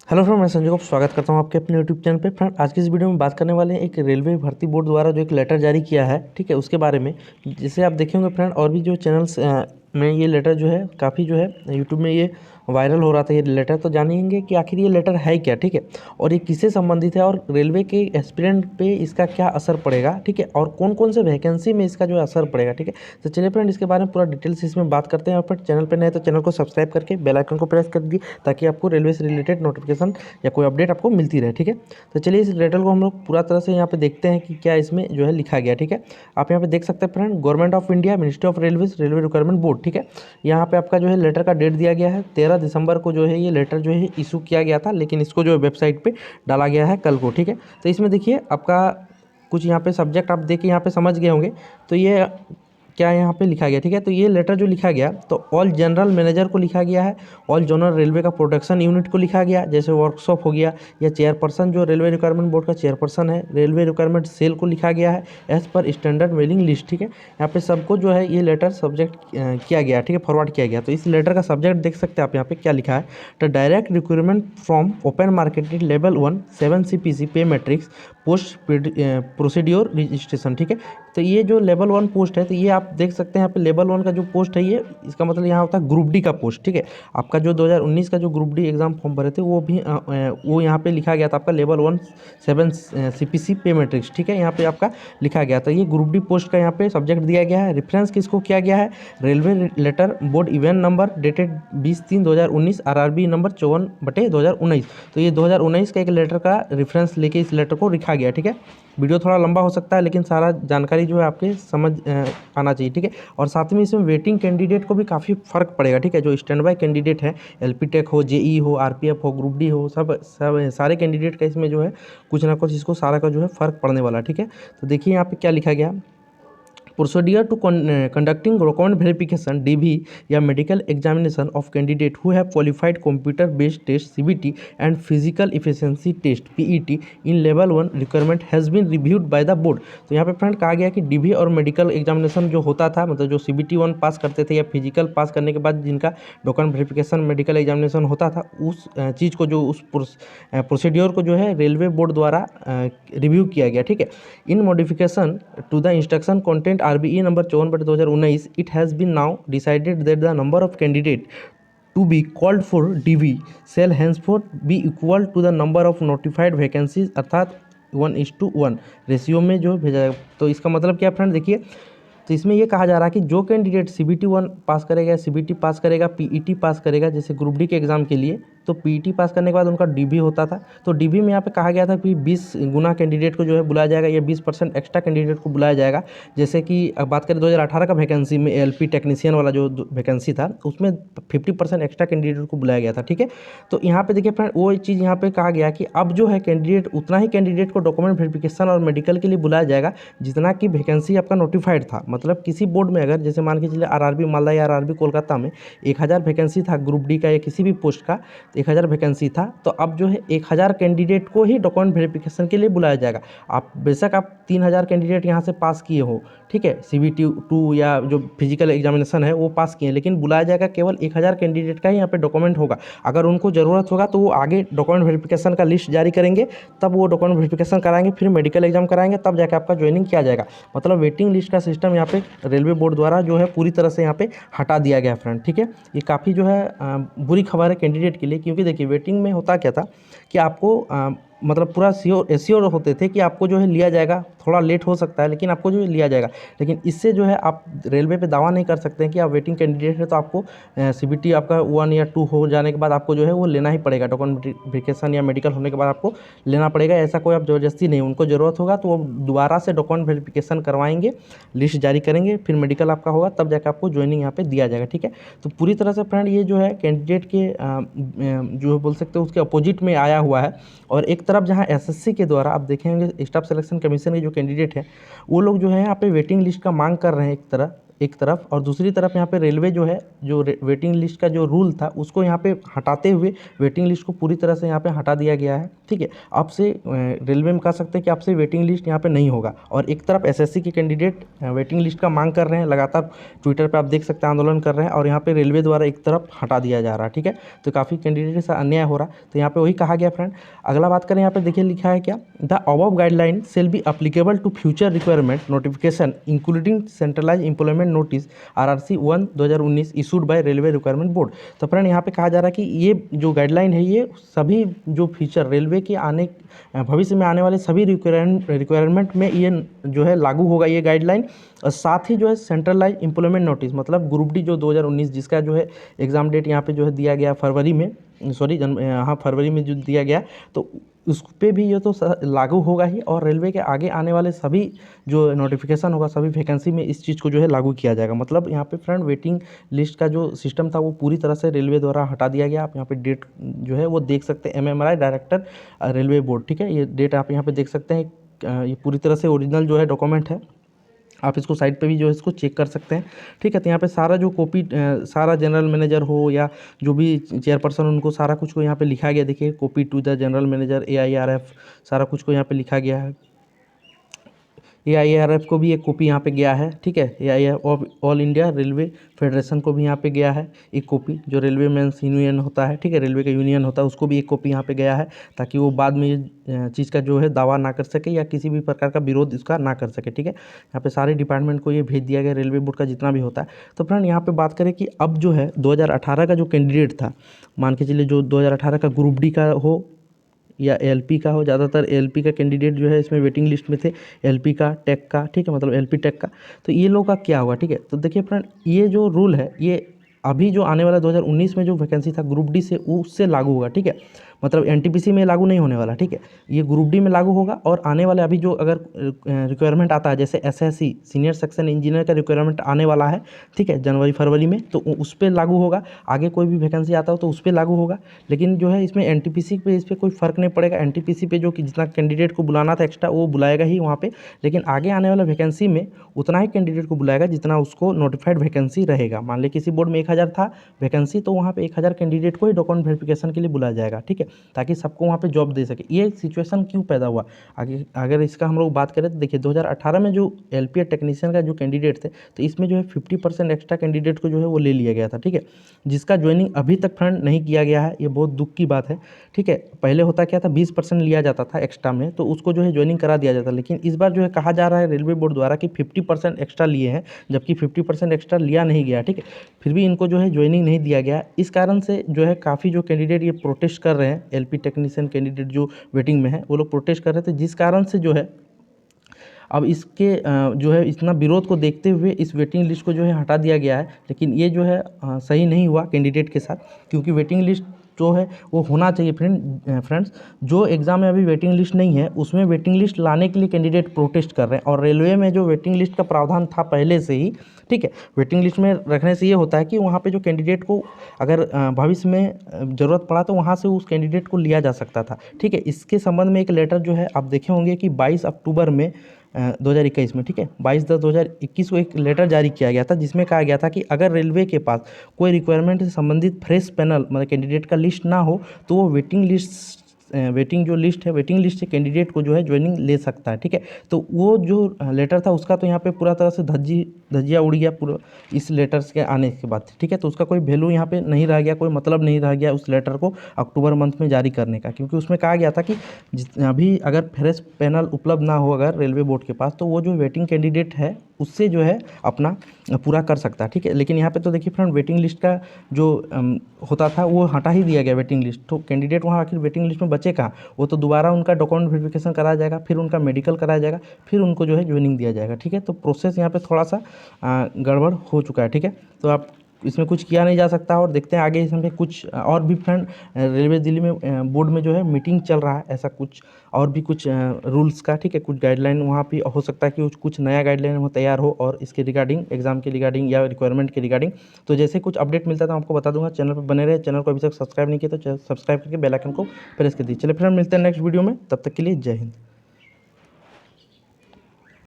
Hello friend, मैं संजय को स्वागत करता हूं आपके अपने यूट्यूब चैनल पे। फ्रेंड, आज की इस वीडियो में बात करने वाले हैं एक रेलवे भर्ती बोर्ड द्वारा जो एक लेटर जारी किया है, ठीक है, उसके बारे में। जिसे आप देखे होंगे फ्रेंड, और भी जो चैनल्स में ये लेटर जो है काफ़ी जो है यूट्यूब में ये वायरल हो रहा था ये लेटर। तो जानेंगे कि आखिर ये लेटर है क्या, ठीक है, और ये किससे संबंधित है और रेलवे के एस्पिरेंट पे इसका क्या असर पड़ेगा, ठीक है, और कौन कौन से वैकेंसी में इसका जो असर पड़ेगा, ठीक है। तो चलिए फ्रेंड, इसके बारे में पूरा डिटेल्स इसमें बात करते हैं। और फिर चैनल पर नए तो चैनल को सब्सक्राइब करके बेल आइकन को प्रेस कर दीजिए, ताकि आपको रेलवे से रिलेटेड नोटिफिकेशन या कोई अपडेट आपको मिलती रहे, ठीक है। तो चलिए इस लेटर को हम लोग पूरा तरह से यहाँ पे देखते हैं कि क्या इसमें जो है लिखा गया, ठीक है। आप यहाँ पे देख सकते हैं friend, government of India, ministry of railways, railway requirement board, ठीक है। यहाँ पे आपका जो है लेटर का डेट दिया गया है 13 दिसंबर को जो है ये लेटर जो है इशू किया गया था, लेकिन इसको जो है वेबसाइट पे डाला गया है कल को, ठीक है। तो इसमें देखिए आपका कुछ यहाँ पे सब्जेक्ट आप देखिए यहाँ पे समझ गए होंगे। तो ये क्या यहाँ पे लिखा गया, ठीक है। तो ये लेटर जो लिखा गया, तो ऑल जनरल मैनेजर को लिखा गया है, ऑल जोनल रेलवे का प्रोडक्शन यूनिट को लिखा गया, जैसे वर्कशॉप हो गया, या चेयरपर्सन जो रेलवे रिक्वायरमेंट बोर्ड का चेयरपर्सन है, रेलवे रिक्वायरमेंट सेल को लिखा गया है as per standard mailing list, ठीक है। यहाँ पे सबको जो है ये लेटर सब्जेक्ट किया गया, ठीक है, फॉरवर्ड किया गया। तो इस लेटर का सब्जेक्ट देख सकते हैं आप यहाँ पे क्या लिखा है। The direct requirement from open marketed level 1 7 CPC पे मैट्रिक्स पोस्ट प्रोसीड्योर रजिस्ट्रेशन, ठीक है। तो ये जो लेवल 1 पोस्ट है, तो ये आप देख सकते हैं यहाँ पे लेवल 1 का जो पोस्ट है, ये इसका मतलब यहाँ होता है ग्रुप डी का पोस्ट, ठीक है। आपका जो 2019 का जो ग्रुप डी एग्जाम फॉर्म भरे थे वो भी वो यहाँ पे लिखा गया था आपका लेवल 1 7 CPC पे मैट्रिक्स, ठीक है। यहाँ पे आपका लिखा गया था ये ग्रुप डी पोस्ट का यहाँ पे सब्जेक्ट दिया गया है। रेफरेंस किसको किया गया है, railway letter board event number dated 20/3/2019 RRB number 54/2019। तो ये 2019 का एक लेटर का रेफरेंस लेके इस लेटर को लिखा गया, ठीक है। वीडियो थोड़ा लंबा हो सकता है, लेकिन सारा जानकारी जो है आपके समझ आना चाहिए, ठीक है। और साथ में इसमें वेटिंग कैंडिडेट को भी काफ़ी फर्क पड़ेगा, ठीक है। जो स्टैंड बाय कैंडिडेट है, LP टेक हो, JE हो, RPF हो, ग्रुप डी हो, सब सब सारे कैंडिडेट का इसमें जो है कुछ ना कुछ इसको सारा का जो है फ़र्क पड़ने वाला, ठीक है। तो देखिए यहाँ पे क्या लिखा गया। Procedure to conducting document verification DV या medical examination of candidate who have qualified computer based test CBT and physical efficiency test PET in level 1 requirement has been reviewed by the board. तो यहाँ पे friend कहा गया कि DV और medical examination जो होता था, मतलब जो CBT 1 पास करते थे या फिजिकल पास करने के बाद जिनका डॉक्यूमेंट वेरिफिकेशन मेडिकल एग्जामिनेशन होता था, उस चीज़ को जो उस प्रोसीड्योर को जो है रेलवे बोर्ड द्वारा रिव्यू किया गया, ठीक है। In modification to the instruction content RBE number 54/2019 it has been now decided that the number of candidate to be called for DV shall henceforth be equal to the number of notified vacancies, अर्थात 1:1 ratio में जो भेजा जाएगा। तो इसका मतलब क्या friend, देखिए, तो इसमें ये कहा जा रहा है कि जो कैंडिडेट CBT 1 पास करेगा, CBT पास करेगा, PET पास करेगा, जैसे ग्रुप डी के एग्ज़ाम के लिए, तो PET पास करने के बाद उनका DV होता था। तो DV में यहाँ पे कहा गया था कि 20 गुना कैंडिडेट को जो है बुलाया जाएगा, या 20% एक्स्ट्रा कैंडिडेट को बुलाया जाएगा। जैसे कि अब बात करें 2018 का वैकेंसी में LP टेक्नीशियन वाला जो वैकेंसी था, उसमें 50% एक्स्ट्रा कैंडिडेट को बुलाया गया था, ठीक है। तो यहाँ पे देखिए फ्रेंड, वो चीज़ यहाँ पे कहा गया कि अब जो है कैंडिडेट उतना ही कैंडिडेट को डॉक्यूमेंट वेरिफिकेशन और मेडिकल के लिए बुलाया जाएगा जितना कि वैकेंसी आपका नोटिफाइड था। मतलब किसी बोर्ड में अगर जैसे मान के चलिए RRB मालदा या RRB कोलकाता में 1000 वैकेंसी था ग्रुप डी का या किसी भी पोस्ट का, 1000 वैकेंसी था, तो अब जो है 1000 कैंडिडेट को ही डॉक्यूमेंट वेरिफिकेशन के लिए बुलाया जाएगा। आप बेशक आप 3000 कैंडिडेट यहाँ से पास किए हो, ठीक है, CBT 2 या जो फिजिकल एग्जामिनेशन है वो पास किए, लेकिन बुलाया जाएगा केवल 1000 कैंडिडेट का ही यहाँ पे डॉक्यूमेंट होगा। अगर उनको ज़रूरत होगा तो वो आगे डॉक्यूमेंट वेरिफिकेशन का लिस्ट जारी करेंगे, तब वो डॉक्यूमेंट वेरिफिकेशन कराएंगे, फिर मेडिकल एग्जाम कराएंगे, तब जाकर आपका ज्वाइनिंग किया जाएगा। मतलब वेटिंग लिस्ट का सिस्टम यहाँ पे रेलवे बोर्ड द्वारा जो है पूरी तरह से यहाँ पे हटा दिया गया फ्रेंड, ठीक है। ये काफ़ी जो है बुरी खबर है कैंडिडेट के लिए, क्योंकि देखिए वेटिंग में होता क्या था कि आपको मतलब पूरा एश्योर होते थे कि आपको जो है लिया जाएगा। थोड़ा लेट हो सकता है, लेकिन आपको जो है लिया जाएगा। लेकिन इससे जो है आप रेलवे पे दावा नहीं कर सकते हैं कि आप वेटिंग कैंडिडेट है तो आपको CBT आपका 1 या 2 हो जाने के बाद आपको जो है वो लेना ही पड़ेगा, डॉक्यूमेंट वेरिफिकेशन या मेडिकल होने के बाद आपको लेना पड़ेगा। ऐसा कोई आप ज़बरदस्ती नहीं, उनको ज़रूरत होगा तो वो दोबारा से डॉक्यूमेंट वेरिफिकेशन करवाएंगे, लिस्ट जारी करेंगे, फिर मेडिकल आपका होगा, तब जाकर आपको ज्वाइनिंग यहाँ पे दिया जाएगा, ठीक है। तो पूरी तरह से फ्रेंड ये जो है कैंडिडेट के जो बोल सकते हैं उसके अपोजिट में आया हुआ है। और एक तरफ जहाँ SSC के द्वारा आप देखेंगे स्टाफ सिलेक्शन कमीशन के जो कैंडिडेट हैं वो लोग जो है यहाँ पे वेटिंग लिस्ट का मांग कर रहे हैं एक तरह, एक तरफ, और दूसरी तरफ यहाँ पे रेलवे जो है जो वेटिंग लिस्ट का जो रूल था उसको यहाँ पे हटाते हुए वेटिंग लिस्ट को पूरी तरह से यहाँ पे हटा दिया गया है। ठीक है, अब से रेलवे में कह सकते हैं कि अब से वेटिंग लिस्ट यहाँ पे नहीं होगा। और एक तरफ एसएससी के कैंडिडेट वेटिंग लिस्ट का मांग कर रहे हैं, लगातार ट्विटर पर आप देख सकते हैं आंदोलन कर रहे हैं, और यहाँ पे रेलवे द्वारा एक तरफ हटा दिया जा रहा है। ठीक है, तो काफ़ी कैंडिडेट से अन्याय हो रहा है, तो यहाँ पे वही कहा गया फ्रेंड। अगला बात करें, यहाँ पे देखिए लिखा है क्या, the above guideline shall be applicable to future requirement notification including centralize employment notice RRC 1/2019 issued by railway requirement board. तो फ्रेंड यहाँ पे कहा जा रहा है कि ये जो गाइडलाइन है ये सभी जो फीचर रेलवे के आने भविष्य में आने वाले सभी रिक्वायरमेंट में ये जो है लागू होगा ये गाइडलाइन। और साथ ही जो है सेंट्रलाइज इंप्लॉयमेंट नोटिस मतलब ग्रुप डी जो 2019 जिसका जो है एग्ज़ाम डेट यहाँ पे जो है दिया गया फरवरी में, फरवरी में जो दिया गया, तो उस पे भी ये तो लागू होगा ही। और रेलवे के आगे आने वाले सभी जो नोटिफिकेशन होगा सभी वैकेंसी में इस चीज़ को जो है लागू किया जाएगा। मतलब यहाँ पे फ्रेंड वेटिंग लिस्ट का जो सिस्टम था वो पूरी तरह से रेलवे द्वारा हटा दिया गया। आप यहाँ पे डेट जो है वो देख सकते हैं, MMRI डायरेक्टर रेलवे बोर्ड। ठीक है, ये डेट आप यहाँ पे देख सकते हैं, ये पूरी तरह से ओरिजिनल जो है डॉक्यूमेंट है, आप इसको साइट पे भी जो है इसको चेक कर सकते हैं। ठीक है, तो यहाँ पे सारा जो कॉपी सारा जनरल मैनेजर हो या जो भी चेयरपर्सन उनको सारा कुछ को यहाँ पे लिखा गया। देखिए, copy to the general manager AIRF सारा कुछ को यहाँ पे लिखा गया है। AIRF को भी एक कॉपी यहाँ पे गया है। ठीक है, AIRF all India railway federation को भी यहाँ पे गया है एक कॉपी, जो रेलवे मेंस यूनियन होता है। ठीक है, रेलवे का यूनियन होता है, उसको भी एक कॉपी यहाँ पे गया है, ताकि वो बाद में ये चीज़ का जो है दावा ना कर सके या किसी भी प्रकार का विरोध इसका ना कर सके। ठीक है, यहाँ पे सारे डिपार्टमेंट को ये भेज दिया गया, रेलवे बोर्ड का जितना भी होता है। तो फ्रेंड यहाँ पे बात करें कि अब जो है 2018 का जो कैंडिडेट था, मान के चलिए जो 2018 का ग्रुप डी का हो या LP का हो, ज़्यादातर LP का कैंडिडेट जो है इसमें वेटिंग लिस्ट में थे, LP का, टेक का। ठीक है, मतलब LP टेक का, तो ये लोग का क्या होगा। ठीक है, तो देखिए फ्रेंड, ये जो रूल है ये अभी जो आने वाला 2019 में जो वैकेंसी था ग्रुप डी से उससे लागू होगा। ठीक है, मतलब NTPC में लागू नहीं होने वाला। ठीक है, ये ग्रुप डी में लागू होगा। और आने वाले अभी जो अगर रिक्वायरमेंट आता है, जैसे SSC सीनियर सेक्शन इंजीनियर का रिक्वायरमेंट आने वाला है, ठीक है, जनवरी फरवरी में, तो उस पर लागू होगा। आगे कोई भी वैकेंसी आता हो तो उस पर लागू होगा। लेकिन जो है इसमें NTPC पे इस पर कोई फ़र्क नहीं पड़ेगा। NTPC पे जो कि जितना कैंडिडेट को बुलाना था एक्स्ट्रा वो बुलाएगा ही वहाँ पे, लेकिन आगे आने वाला वैकेंसी में उतना ही कैंडिडेट को बुलाएगा जितना उसको नोटिफाइड वैकेंसी रहेगा। मान ली किसी बोर्ड में 1000 था वैकेंसी, तो वहाँ पे 1000 कैंडिडेट को ही डॉक्यूमेंट वेरिफिकेशन के लिए बुलाया जाएगा। ठीक है, ताकि सबको वहाँ पे जॉब दे सके। ये सिचुएशन क्यों पैदा हुआ, आगे अगर इसका हम लोग बात करें तो देखिए 2018 में जो LPA टेक्नीशियन का जो कैंडिडेट थे, तो इसमें जो है 50% एक्स्ट्रा कैंडिडेट को जो है वो ले लिया गया था। ठीक है, जिसका ज्वाइनिंग अभी तक फ्रेंड नहीं किया गया है, ये बहुत दुख की बात है। ठीक है, पहले होता क्या था, 20% लिया जाता था एक्स्ट्रा में, तो उसको जो है ज्वाइनिंग करा दिया जाता, लेकिन इस बार जो है कहा जा रहा है रेलवे बोर्ड द्वारा कि 50% एक्स्ट्रा लिए हैं, जबकि 50% एक्स्ट्रा लिया नहीं गया। ठीक है, फिर भी इनको जो है ज्वाइनिंग नहीं दिया गया। इस कारण से जो है काफ़ी जो कैंडिडेट ये प्रोटेस्ट कर रहे हैं, LP टेक्नीशियन कैंडिडेट जो वेटिंग में है वो लोग प्रोटेस्ट कर रहे थे, जिस कारण से जो है अब इसके जो है इतना विरोध को देखते हुए इस वेटिंग लिस्ट को जो है हटा दिया गया है। लेकिन ये जो है सही नहीं हुआ कैंडिडेट के साथ, क्योंकि वेटिंग लिस्ट जो है वो होना चाहिए फ्रेंड्स। जो एग्ज़ाम में अभी वेटिंग लिस्ट नहीं है उसमें वेटिंग लिस्ट लाने के लिए कैंडिडेट प्रोटेस्ट कर रहे हैं। और रेलवे में जो वेटिंग लिस्ट का प्रावधान था पहले से ही, ठीक है, वेटिंग लिस्ट में रखने से ये होता है कि वहाँ पे जो कैंडिडेट को अगर भविष्य में ज़रूरत पड़ा तो वहाँ से उस कैंडिडेट को लिया जा सकता था। ठीक है, इसके संबंध में एक लेटर जो है आप देखे होंगे कि 22 अक्टूबर में 2021 में, ठीक है, 22/10/2021 को एक लेटर जारी किया गया था, जिसमें कहा गया था कि अगर रेलवे के पास कोई रिक्वायरमेंट से संबंधित फ्रेश पैनल मतलब कैंडिडेट का लिस्ट ना हो तो वो वेटिंग लिस्ट से कैंडिडेट को जो है ज्वाइनिंग ले सकता है। ठीक है, तो वो जो लेटर था उसका तो यहाँ पे पूरा तरह से धज्जिया उड़ गया पूरा इस लेटर्स के आने के बाद। ठीक है, तो उसका कोई वैल्यू यहाँ पे नहीं रह गया, कोई मतलब नहीं रह गया उस लेटर को अक्टूबर मंथ में जारी करने का, क्योंकि उसमें कहा गया था कि अभी अगर फ्रेश पैनल उपलब्ध ना हो अगर रेलवे बोर्ड के पास, तो वो जो वेटिंग कैंडिडेट है उससे जो है अपना पूरा कर सकता है। ठीक है, लेकिन यहाँ पे तो देखिए फ्रेंड वेटिंग लिस्ट का जो होता था वो हटा ही दिया गया वेटिंग लिस्ट, तो कैंडिडेट वहाँ आखिर वेटिंग लिस्ट में बचे कहाँ, वो तो दोबारा उनका डॉक्यूमेंट वेरिफिकेशन कराया जाएगा, फिर उनका मेडिकल कराया जाएगा, फिर उनको जो है ज्वाइनिंग दिया जाएगा। ठीक है, तो प्रोसेस यहाँ पे थोड़ा सा गड़बड़ हो चुका है। ठीक है, तो आप इसमें कुछ किया नहीं जा सकता। और देखते हैं आगे इसमें कुछ और भी फ्रेंड रेलवे दिल्ली में बोर्ड में जो है मीटिंग चल रहा है, ऐसा कुछ और भी कुछ रूल्स का, ठीक है, कुछ गाइडलाइन वहाँ पे हो सकता है कि कुछ नया गाइडलाइन वो तैयार हो और इसके रिगार्डिंग एग्जाम के रिगार्डिंग या रिक्वायरमेंट के रिगार्डिंग। तो जैसे कुछ अपडेट मिलता है तो आपको बता दूंगा। चैनल पर बने रहे, चैनल को अभी तक सब्सक्राइब नहीं किया तो सब्सक्राइब करके बेल आइकन को प्रेस कर दीजिए। चलिए फ्रेंड मिलते हैं नेक्स्ट वीडियो में, तब तक के लिए जय हिंद।